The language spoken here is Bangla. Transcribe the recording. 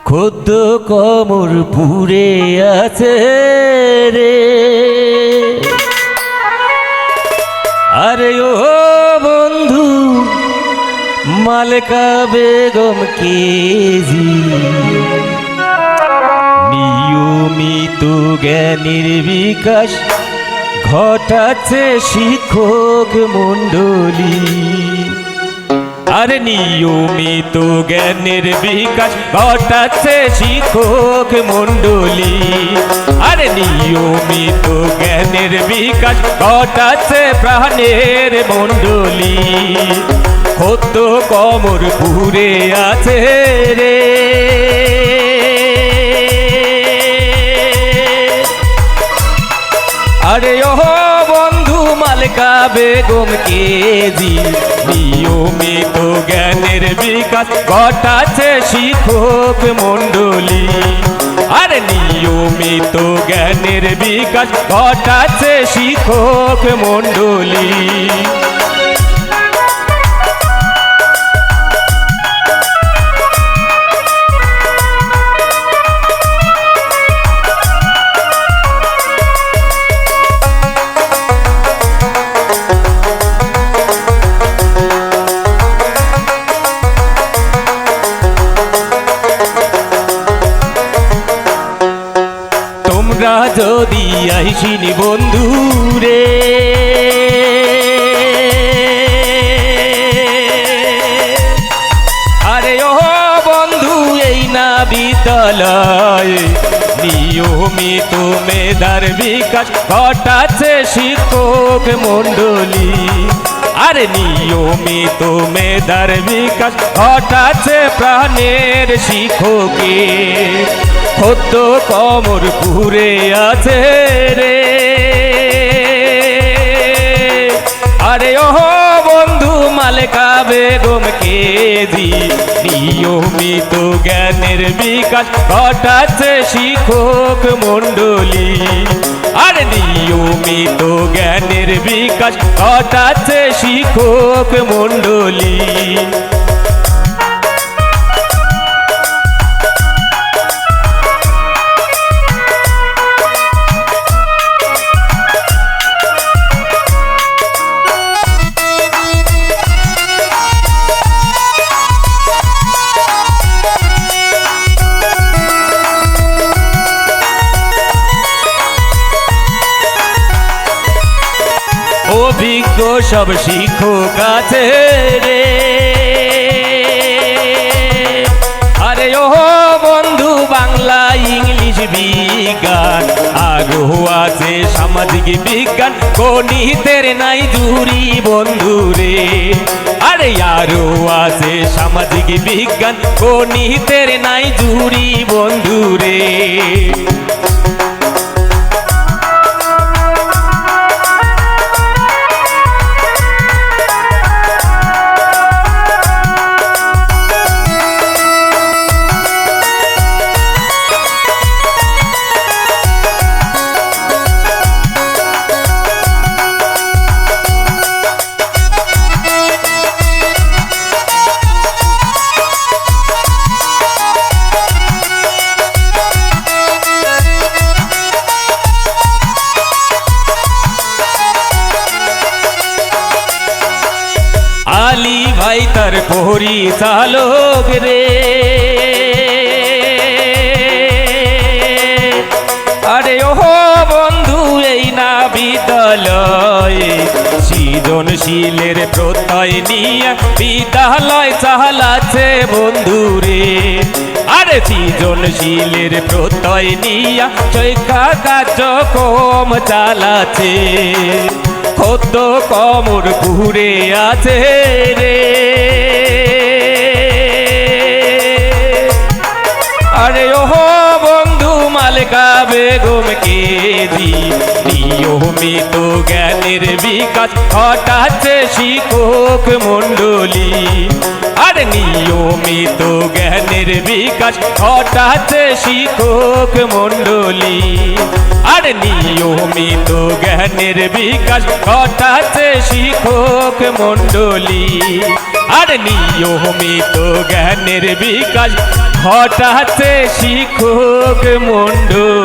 খোদ্দ কমর পুরে আছে রে। আরে ও বন্ধু মালেকা বেগম কেজি নিয়মিত জ্ঞানের বিকাশ ঘটাচ্ছে শিক্ষক মণ্ডলী। আরে নিয়মিত জ্ঞানের বিকাশ ঘটাচ্ছে শিক্ষক মণ্ডলী। আরে নিয়মিত জ্ঞানের বিকাশ ঘটাচ্ছে প্রাণের মণ্ডলী। খোদ্দ কমর পুরে আছে রে। আরে ও বন্ধু মালেকা বেগম কেজি নিয়মিত জ্ঞানের বিকাশ ঘটাচ্ছে শিক্ষক মণ্ডলী। আরে নিয়মিত জ্ঞানের বিকাশ ঘটাচ্ছে শিক্ষক মণ্ডলী। তোমরা যদি আইসিনি বন্ধু রে, আরে ও বন্ধু এই না বিদ্যালয় নিয়মিত মেধার বিকাশ ঘটাচ্ছে শিক্ষক মণ্ডলী। আরে নিয়মিত মেধার বিকাশ ঘটাচ্ছে প্রাণের শিক্ষকে। খোদ্দ কমর পুরে আছে রে। আরে ও বন্ধু মালেকা বেগম কেজি নিয়মিত জ্ঞানের বিকাশ ঘটাচ্ছে শিক্ষক মণ্ডলী। আরে নিয়মিত জ্ঞানের বিকাশ ঘটাচ্ছে শিক্ষক মণ্ডলী। অভিজ্ঞ সব শিক্ষক আছে রে। আরে ও বন্ধু বাংলা ইংলিশ বিজ্ঞান আগ্রহ আছে সামাজিক বিজ্ঞান গণিতের নাই জুরি বন্ধু রে। আরে আরো আছে সামাজিক বিজ্ঞান গণিতের নাই জুরি বন্ধু রে। আলী ভাই তার পরিচালক রে। আরে ও বন্ধু এই না বিদ্যালয়ে সৃজনশীলের প্রত্যয় নিয়ে বিদ্যালয় চালাচ্ছে বন্ধু রে। আরে সৃজনশীলের প্রত্যয় নিয়ে শিক্ষা কার্যক্রম চালাচ্ছে। খোদ্দ কমর পুরে আছে রে। আরে ও বন্ধু মালেকা বেগম কেজি নিয়মিত জ্ঞানের বিকাশ ঘটাচ্ছে শিক্ষক মণ্ডলী। আরে নিয়মিত জ্ঞানের বিকাশ ঘটাচ্ছে শিক্ষক মণ্ডলী। আরে নিয়মিত জ্ঞানের বিকাশ ঘটাচ্ছে শিক্ষক মণ্ডলী। আর নিয়মিত জ্ঞানের বিকাশ ঘটাচ্ছে শিক্ষক মণ্ডলী।